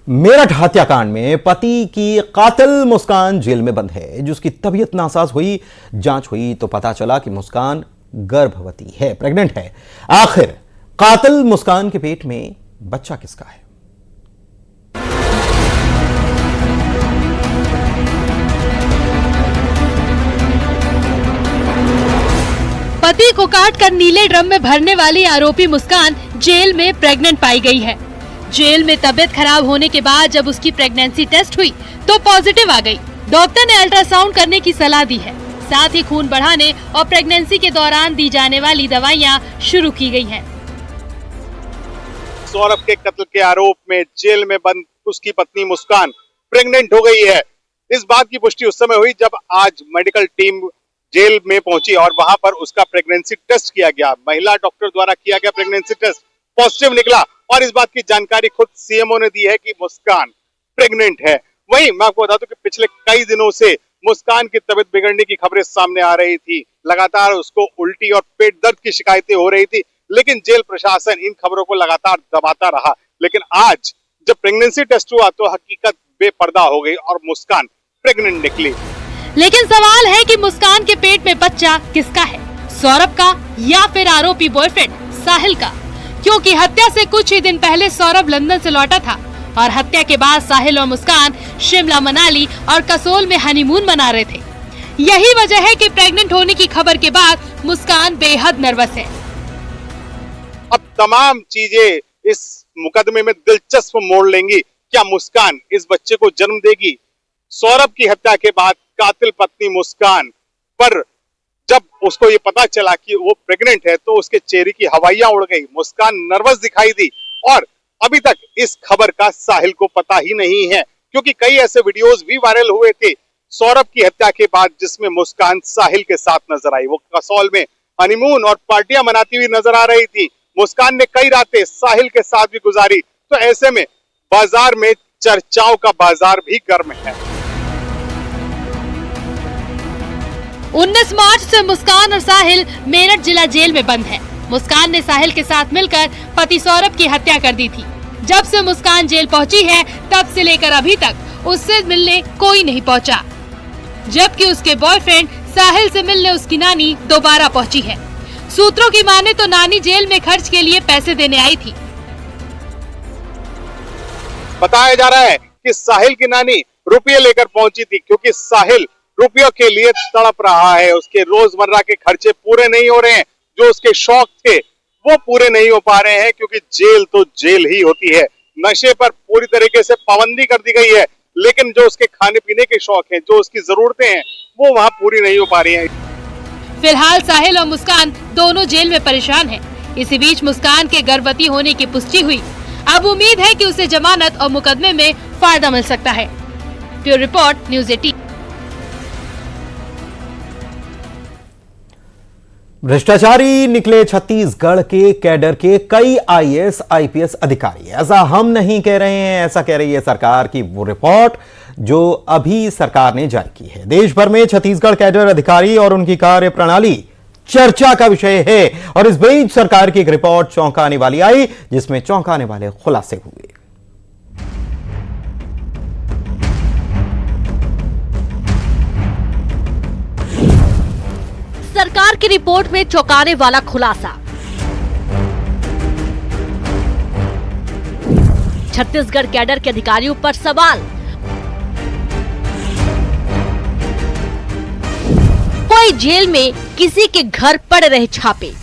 मेरठ हत्याकांड में पति की कातिल मुस्कान जेल में बंद है। जिसकी तबीयत नासाज हुई, जांच हुई तो पता चला कि मुस्कान गर्भवती है, प्रेग्नेंट है। आखिर कातिल मुस्कान के पेट में बच्चा किसका है? पति को काटकर नीले ड्रम में भरने वाली आरोपी मुस्कान जेल में प्रेग्नेंट पाई गई है। जेल में तबीयत खराब होने के बाद जब उसकी प्रेगनेंसी टेस्ट हुई तो पॉजिटिव आ गई। डॉक्टर ने अल्ट्रासाउंड करने की सलाह दी है। साथ ही खून बढ़ाने और प्रेगनेंसी के दौरान दी जाने वाली दवाइयां शुरू की गई हैं। सौरभ के कत्ल के आरोप में जेल में बंद उसकी पत्नी मुस्कान प्रेग्नेंट हो गई है। इस बात की पुष्टि उस समय हुई जब आज मेडिकल टीम जेल में पहुंची और वहां पर उसका प्रेगनेंसी टेस्ट किया गया। महिला डॉक्टर द्वारा किया गया प्रेगनेंसी टेस्ट पॉजिटिव निकला और इस बात की जानकारी खुद सीएमओ ने दी है कि मुस्कान प्रेग्नेंट है। वहीं मैं आपको बता दूं कि पिछले कई दिनों से मुस्कान की तबीयत बिगड़ने की खबरें सामने आ रही थी। लगातार उसको उल्टी और पेट दर्द की शिकायतें हो रही थी, लेकिन जेल प्रशासन इन खबरों को लगातार दबाता रहा। लेकिन आज जब प्रेगनेंसी टेस्ट हुआ तो हकीकत बेपर्दा हो गई और मुस्कान प्रेग्नेंट निकली। लेकिन सवाल है कि मुस्कान के पेट में बच्चा किसका है, सौरभ का या फिर आरोपी बॉयफ्रेंड साहिल का? क्योंकि हत्या से कुछ ही दिन पहले सौरभ लंदन से लौटा था और हत्या के बाद साहिल और मुस्कान शिमला, मनाली और कसोल में हनीमून मना रहे थे। यही वजह है कि प्रेग्नेंट होने की खबर के बाद मुस्कान बेहद नर्वस है। अब तमाम चीजें इस मुकदमे में दिलचस्प मोड़ लेंगी। क्या मुस्कान इस बच्चे को जन्म देगी? सौरभ की हत्या के बाद कातिल पत्नी मुस्कान पर जब उसको ये पता चला कि वो प्रेग्नेंट है तो उसके चेहरे की हवाइयां उड़ गई। मुस्कान नर्वस दिखाई दी और अभी तक इस खबर का साहिल को पता ही नहीं है, क्योंकि कई ऐसे वीडियोस भी वायरल हुए थे सौरभ की हत्या के बाद जिसमें मुस्कान साहिल के साथ नजर आई। वो कसौल में हनीमून और पार्टियां मनाती हुई नजर आ रही थी। मुस्कान ने कई रातें साहिल के साथ भी गुजारी। तो ऐसे में बाजार में चर्चाओं का बाजार भी गर्म है। 19 मार्च से मुस्कान और साहिल मेरठ जिला जेल में बंद है। मुस्कान ने साहिल के साथ मिलकर पति सौरभ की हत्या कर दी थी। जब से मुस्कान जेल पहुंची है तब से लेकर अभी तक उससे मिलने कोई नहीं पहुंचा, जबकि उसके बॉयफ्रेंड साहिल से मिलने उसकी नानी दोबारा पहुंची है। सूत्रों की माने तो नानी जेल में खर्च के लिए पैसे देने आई थी। बताया जा रहा है कि साहिल की नानी रुपये लेकर पहुंची थी, क्योंकि साहिल रुपयों के लिए तड़प रहा है। उसके रोजमर्रा के खर्चे पूरे नहीं हो रहे हैं, जो उसके शौक थे वो पूरे नहीं हो पा रहे हैं, क्योंकि जेल तो जेल ही होती है। नशे पर पूरी तरीके से पाबंदी कर दी गई है, लेकिन जो उसके खाने पीने के शौक हैं, जो उसकी जरूरतें हैं, वो वहाँ पूरी नहीं हो पा रही हैं। फिलहाल साहिल और मुस्कान दोनों जेल में परेशान हैं। इसी बीच मुस्कान के गर्भवती होने की पुष्टि हुई। अब उम्मीद है कि उसे जमानत और मुकदमे में फायदा मिल सकता है। Bureau report, news 18। भ्रष्टाचारी निकले छत्तीसगढ़ के कैडर के कई आईएएस आईपीएस अधिकारी। ऐसा हम नहीं कह रहे हैं, ऐसा कह रही है सरकार की वो रिपोर्ट जो अभी सरकार ने जारी की है। देश भर में छत्तीसगढ़ कैडर अधिकारी और उनकी कार्य प्रणाली चर्चा का विषय है और इस बीच सरकार की एक रिपोर्ट चौंकाने वाली आई, जिसमें चौंकाने वाले खुलासे हुए। सरकार की रिपोर्ट में चौंकाने वाला खुलासा। छत्तीसगढ़ कैडर के अधिकारियों पर सवाल। कोई जेल में किसी के घर पड़ रहे छापे।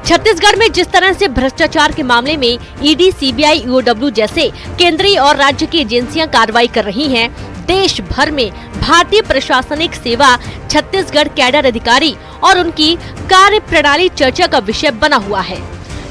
छत्तीसगढ़ में जिस तरह से भ्रष्टाचार के मामले में ईडी, सीबीआई, ईओडब्ल्यू जैसे केंद्रीय और राज्य की एजेंसियां कार्रवाई कर रही हैं, देश भर में भारतीय प्रशासनिक सेवा छत्तीसगढ़ कैडर अधिकारी और उनकी कार्य प्रणाली चर्चा का विषय बना हुआ है।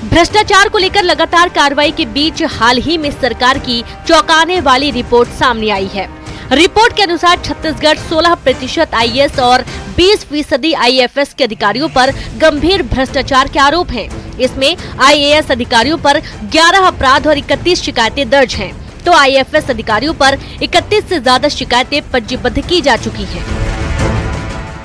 भ्रष्टाचार को लेकर लगातार कार्रवाई के बीच हाल ही में सरकार की चौंकाने वाली रिपोर्ट सामने आई है। रिपोर्ट के अनुसार छत्तीसगढ़ 16% आईएएस और 20% आईएफएस के अधिकारियों पर गंभीर भ्रष्टाचार के आरोप हैं। इसमें आईएएस अधिकारियों पर 11 अपराध और 31 शिकायतें दर्ज हैं, तो आईएफएस अधिकारियों पर 31 से ज्यादा शिकायतें पंजीबद्ध की जा चुकी हैं।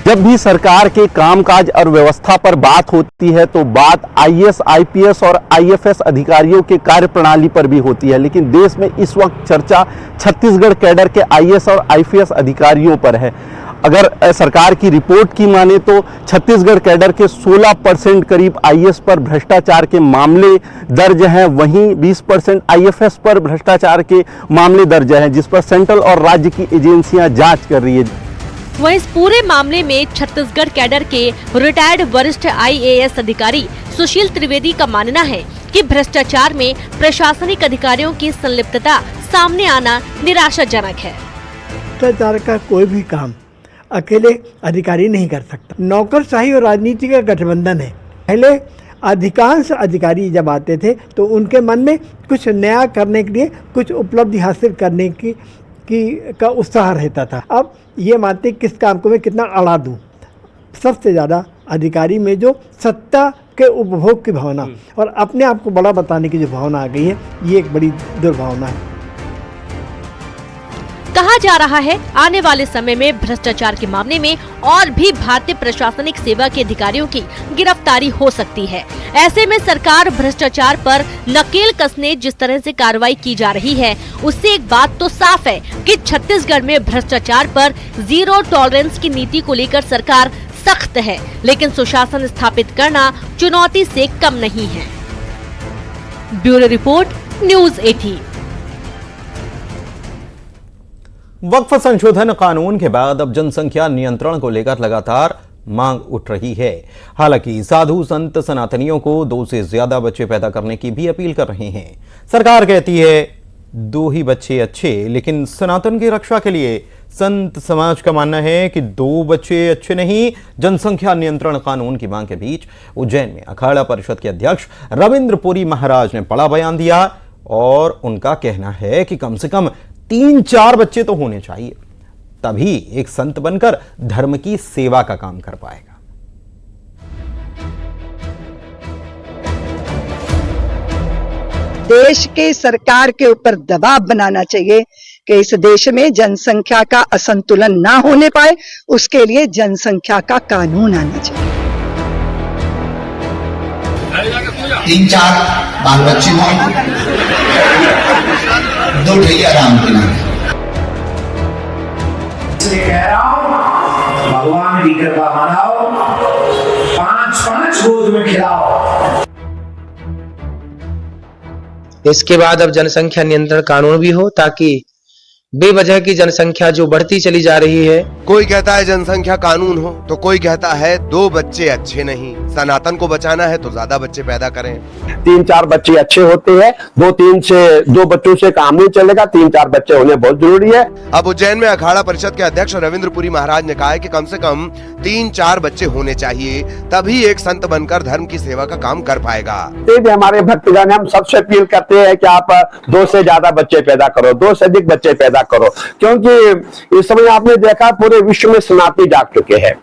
जब भी सरकार के कामकाज और व्यवस्था पर बात होती है तो बात आईएएस, आईपीएस और आईएफएस अधिकारियों के कार्यप्रणाली पर भी होती है, लेकिन देश में इस वक्त चर्चा छत्तीसगढ़ कैडर के आईएएस और आईपीएस अधिकारियों पर है। अगर सरकार की रिपोर्ट की माने तो छत्तीसगढ़ कैडर के 16% करीब आईएएस पर भ्रष्टाचार के मामले दर्ज हैं, वहीं 20% आईएफएस पर भ्रष्टाचार के मामले दर्ज हैं, जिस पर सेंट्रल और राज्य की एजेंसियां जांच कर रही है। वहीं इस पूरे मामले में छत्तीसगढ़ कैडर के रिटायर्ड वरिष्ठ आईएएस अधिकारी सुशील त्रिवेदी का मानना है कि भ्रष्टाचार में प्रशासनिक अधिकारियों की संलिप्तता सामने आना निराशाजनक है। भ्रष्टाचार का कोई भी काम अकेले अधिकारी नहीं कर सकता। नौकरशाही और राजनीति का गठबंधन है। पहले अधिकांश अधिकारी जब आते थे तो उनके मन में कुछ नया करने के लिए, कुछ उपलब्धि हासिल करने का उत्साह रहता था। अब ये मानते किस काम को मैं कितना अड़ा दूं। सबसे ज़्यादा अधिकारी में जो सत्ता के उपभोग की भावना और अपने आप को बड़ा बताने की जो भावना आ गई है, ये एक बड़ी दुर्भावना है। कहा जा रहा है आने वाले समय में भ्रष्टाचार के मामले में और भी भारतीय प्रशासनिक सेवा के अधिकारियों की गिरफ्तारी हो सकती है। ऐसे में सरकार भ्रष्टाचार पर नकेल कसने जिस तरह से कार्रवाई की जा रही है, उससे एक बात तो साफ है कि छत्तीसगढ़ में भ्रष्टाचार पर जीरो टॉलरेंस की नीति को लेकर सरकार सख्त है, लेकिन सुशासन स्थापित करना चुनौती से कम नहीं है। Bureau report, news 18। वक्फ संशोधन कानून के बाद अब जनसंख्या नियंत्रण को लेकर लगातार मांग उठ रही है। हालांकि साधु संत सनातनियों को 2 से ज्यादा बच्चे पैदा करने की भी अपील कर रहे हैं। सरकार कहती है 2 ही बच्चे अच्छे, लेकिन सनातन की रक्षा के लिए संत समाज का मानना है कि 2 बच्चे अच्छे नहीं। जनसंख्या नियंत्रण कानून की मांग के बीच उज्जैन में अखाड़ा परिषद के अध्यक्ष रविंद्र पुरी महाराज ने बड़ा बयान दिया और उनका कहना है कि कम से कम 3-4 बच्चे तो होने चाहिए, तभी एक संत बनकर धर्म की सेवा का काम कर पाएगा। देश के सरकार के ऊपर दबाव बनाना चाहिए कि इस देश में जनसंख्या का असंतुलन ना होने पाए, उसके लिए जनसंख्या का कानून आना चाहिए। 3-4 बाल बच्चे हों, 2 ठैया राम के नाम। इसलिए कह रहा हूं, भगवान की कृपा मनाओ, 5-5 गोद में खिलाओ। इसके बाद अब जनसंख्या नियंत्रण कानून भी हो, ताकि बेवजह की जनसंख्या जो बढ़ती चली जा रही है। कोई कहता है जनसंख्या कानून हो तो कोई कहता है 2 बच्चे अच्छे नहीं। सनातन को बचाना है तो ज्यादा बच्चे पैदा करें। 3-4 बच्चे अच्छे होते हैं, 2 बच्चों से काम नहीं चलेगा, 3-4 बच्चे होने बहुत जरूरी है। अब उज्जैन में अखाड़ा परिषद के अध्यक्ष रविंद्र पुरी महाराज ने कहा है कि कम से कम 3-4 बच्चे होने चाहिए, तभी एक संत बनकर धर्म की सेवा का काम कर पाएगा। हमारे भक्तजन, हम सबसे अपील करते हैं कि आप 2 से ज्यादा बच्चे पैदा करो, 2 से अधिक बच्चे पैदा करो, क्योंकि इस समय आपने देखा पूरे विश्व में सनातनी जाग चुके हैं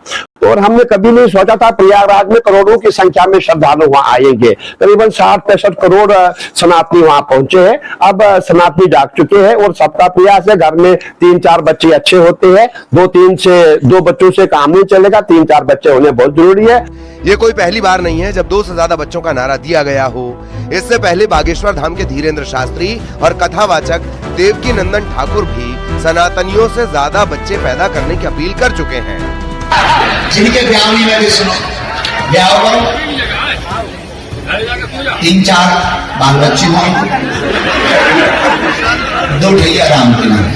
और हमने कभी नहीं सोचा था प्रयागराज में करोड़ों की संख्या में श्रद्धालु वहां आएंगे। करीबन 60-65 करोड़ सनातनी वहां पहुंचे हैं। अब सनातनी जाग चुके हैं और सबका प्रयास है घर में 3-4 बच्चे अच्छे होते हैं। 2 बच्चों से काम नहीं चलेगा, 3-4 बच्चे होने बहुत जरूरी है। ये कोई पहली बार नहीं है जब 2 से ज्यादा बच्चों का नारा दिया गया हो। इससे पहले बागेश्वर धाम के धीरेन्द्र शास्त्री और कथावाचक देवकी नंदन ठाकुर भी सनातनियों से ज्यादा बच्चे पैदा करने की अपील कर चुके हैं। जिनके ब्याह में भी सुनो, ब्याह करो, 3-4 बाल बच्चे हों, 2 ठैया राम के नाम।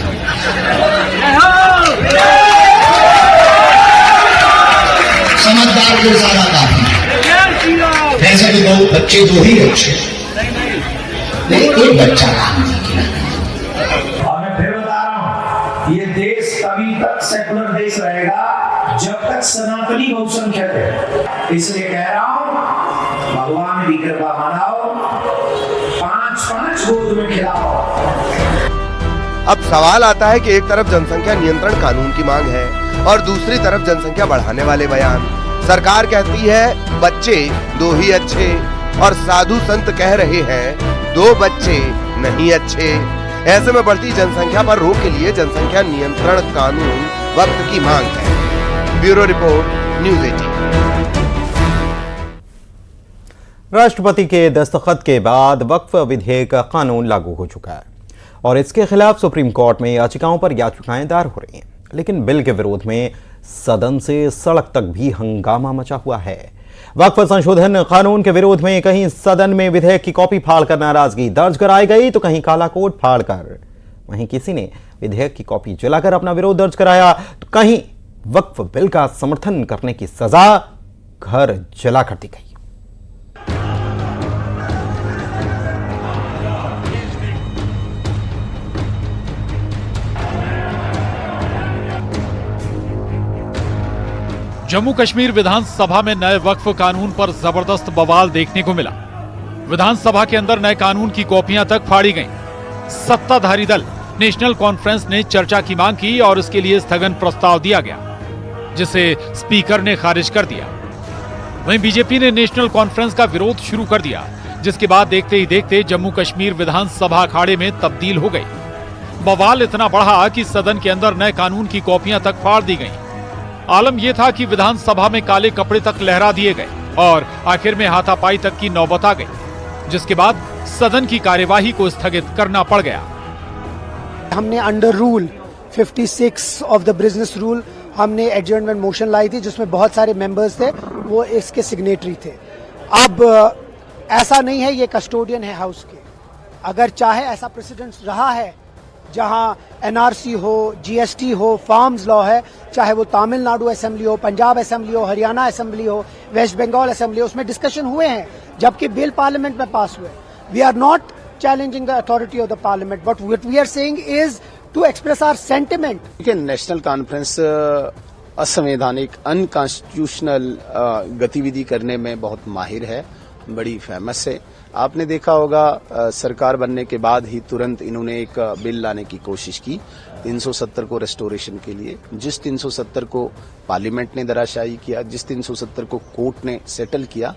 समझदार को सारा काफी, वैसे भी 2 बच्चे 2 ही अच्छे, लेकिन 1 बच्चा राम जी के नाम। और मैं फिर बता रहा हूं, ये देश तभी तक सेकुलर देश रहेगा जब तक सनातनी बहुसंख्यक है। इसलिए कह रहा हूं, भगवान की कृपा मनाओ, 5-5 गोद में खिलाओ। अब सवाल आता है कि एक तरफ जनसंख्या नियंत्रण कानून की मांग है और दूसरी तरफ जनसंख्या बढ़ाने वाले बयान। सरकार कहती है बच्चे 2 ही अच्छे और साधु संत कह रहे हैं 2 बच्चे नहीं अच्छे। ऐसे में बढ़ती जनसंख्या पर रोक के लिए जनसंख्या नियंत्रण कानून वक्त की मांग है। Bureau report, news 18। राष्ट्रपति के दस्तखत के बाद वक्फ विधेयक कानून लागू हो चुका है और इसके खिलाफ सुप्रीम कोर्ट में याचिकाओं पर याचिकाएं दायर हो रही हैं, लेकिन बिल के विरोध में सदन से सड़क तक भी हंगामा मचा हुआ है। वक्फ संशोधन कानून के विरोध में कहीं सदन में विधेयक की कॉपी फाड़कर नाराजगी दर्ज कराई गई तो कहीं काला कोट फाड़कर, वहीं किसी ने विधेयक की कॉपी जलाकर अपना विरोध दर्ज कराया तो कहीं वक्फ बिल का समर्थन करने की सजा घर जला कर दी गई। जम्मू कश्मीर विधानसभा में नए वक्फ कानून पर जबरदस्त बवाल देखने को मिला। विधानसभा के अंदर नए कानून की कॉपियां तक फाड़ी गईं। सत्ताधारी दल नेशनल कॉन्फ्रेंस ने चर्चा की मांग की और इसके लिए स्थगन प्रस्ताव दिया गया, जिसे स्पीकर ने खारिज कर दिया। वहीं बीजेपी ने नेशनल कॉन्फ्रेंस का विरोध शुरू कर दिया, जिसके बाद देखते ही देखते जम्मू कश्मीर विधानसभा अखाड़े में तब्दील हो गई। बवाल इतना बढ़ा कि सदन के अंदर नए कानून की कॉपियां तक फाड़ दी गईं। आलम यह था कि विधानसभा में काले कपड़े तक लहरा दिए गए और आखिर में हाथापाई तक की नौबत आ गई, जिसके बाद सदन की कार्यवाही को स्थगित करना पड़ गया। हमने under rule 56 of the business rule हमने एडजर्नमेंट मोशन लाई थी, जिसमें बहुत सारे मेंबर्स थे, वो इसके सिग्नेटरी थे। अब ऐसा नहीं है, ये कस्टोडियन है हाउस के। अगर चाहे ऐसा प्रेसिडेंट रहा है जहां एनआरसी हो, जीएसटी हो, फार्म्स लॉ है, चाहे वो तमिलनाडु असेंबली हो, पंजाब असेंबली हो, हरियाणा असेंबली हो, वेस्ट बंगाल असेंबली हो, उसमें डिस्कशन हुए हैं जबकि बिल पार्लियामेंट में पास हुए। We are not challenging the authority of the parliament, but what we are saying is to express our sentiment. National Conference असंवैधानिक अनकॉन्स्टिट्यूशनल गतिविधि करने में बहुत माहिर है, बड़ी फेमस है। आपने देखा होगा सरकार बनने के बाद ही तुरंत इन्होंने एक बिल लाने की कोशिश की 370 को रेस्टोरेशन के लिए। जिस 370 को पार्लियामेंट ने धराशायी किया, जिस 370 को कोर्ट ने सेटल किया,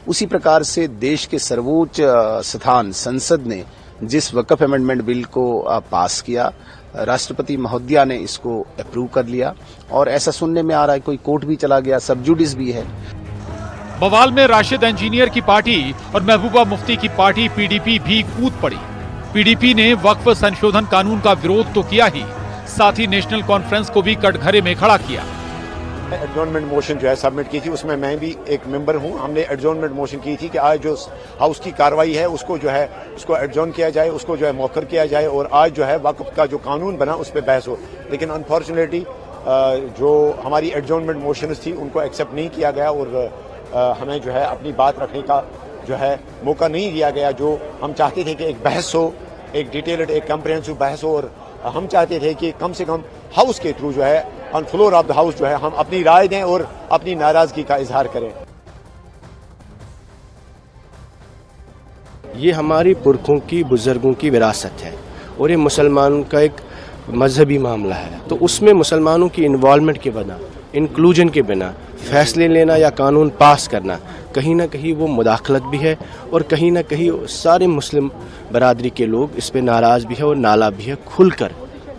उसी प्रकार से देश के सर्वोच्च स्थान संसद ने जिस वक्फ अमेंडमेंट बिल को पास किया, राष्ट्रपति महोदया ने इसको अप्रूव कर लिया और ऐसा सुनने में आ रहा है कोई कोर्ट भी चला गया, सब जुडिस भी है। बवाल में राशिद इंजीनियर की पार्टी और महबूबा मुफ्ती की पार्टी पीडीपी भी कूद पड़ी। पीडीपी ने वक्फ संशोधन कानून का विरोध तो किया ही, साथ ही नेशनल कॉन्फ्रेंस को भी कटघरे में खड़ा किया। एडजॉर्नमेंट मोशन जो है सबमिट की थी, उसमें मैं भी एक मेंबर हूं। हमने एडजॉर्नमेंट मोशन की थी कि आज जो हाउस की कार्रवाई है उसको जो है उसको एडजॉर्न किया जाए, उसको जो है मौखर किया जाए और आज जो है वक्फ का जो कानून बना उस पर बहस हो। लेकिन अनफॉर्चुनेटली जो हमारी एडजॉर्नमेंट मोशन थी उनको एक्सेप्ट नहीं किया गया और हमें जो है अपनी बात रखने का जो है मौका नहीं दिया गया। जो हम चाहते थे कि एक बहस हो, एक डिटेल्ड, एक कम्प्रिहेंसिव बहस हो और हम चाहते थे कि कम से कम हाउस के थ्रू जो है on floor of the house जो है हम अपनी राय दें और अपनी नाराजगी का इजहार करें। ये हमारी पुरखों की, बुजुर्गों की विरासत है और ये मुसलमानों का एक मजहबी मामला है, तो उसमें मुसलमानों की इन्वॉल्वमेंट के बिना, इंक्लूजन के बिना फैसले लेना या कानून पास करना कहीं ना कहीं वो मुदाखलत भी है और कहीं ना कहीं सारे मुस्लिम बरादरी के लोग इस पे नाराज भी है और नाला भी है, खुलकर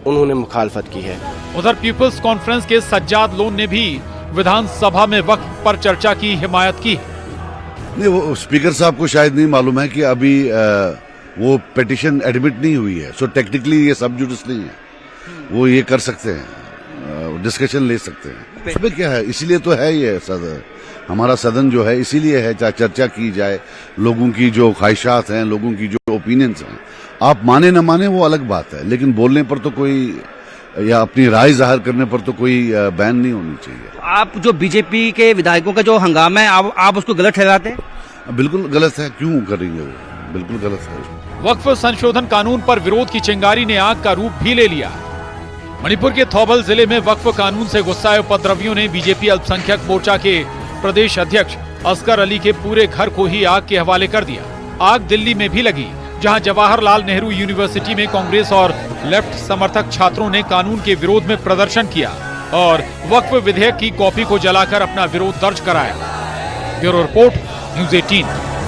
उन्होंने मुखालफत की है। उधर पीपल्स कॉन्फ्रेंस के सज्जाद लोन ने भी विधानसभा में वक्फ पर चर्चा की हिमायत की। नहीं, वो स्पीकर साहब को शायद नहीं मालूम है कि अभी वो पिटीशन एडमिट नहीं हुई है, सो टेक्निकली ये सब जुडिस नहीं है, वो ये कर सकते हैं, डिस्कशन ले सकते हैं। उसमें क्या है, इसीलिए तो है ये सदन, हमारा सदन जो है इसीलिए है, चर्चा की जाए, लोगों की जो ख्वाहिशात हैं, लोगों की जो ओपिनियंस हैं, आप माने न माने वो अलग बात है, लेकिन बोलने पर तो कोई या अपनी राय जाहिर करने पर तो कोई बैन नहीं होनी चाहिए। आप जो बीजेपी के विधायकों का जो हंगामा है, आप उसको गलत ठहराते हैं? बिल्कुल गलत है, क्यों करेंगे वो, बिल्कुल गलत है। वक्फ संशोधन कानून पर विरोध की चिंगारी ने आग का रूप भी ले लिया। मणिपुर के थौबल जिले में वक्फ कानून से गुस्साए उपद्रवियों ने बीजेपी अल्पसंख्यक मोर्चा के प्रदेश अध्यक्ष असगर अली के पूरे घर को ही आग के हवाले कर दिया। आग दिल्ली में भी लगी, जहां जवाहरलाल नेहरू यूनिवर्सिटी में कांग्रेस और लेफ्ट समर्थक छात्रों ने कानून के विरोध में प्रदर्शन किया और वक्फ विधेयक की कॉपी को जलाकर अपना विरोध दर्ज कराया। Bureau report, news 18।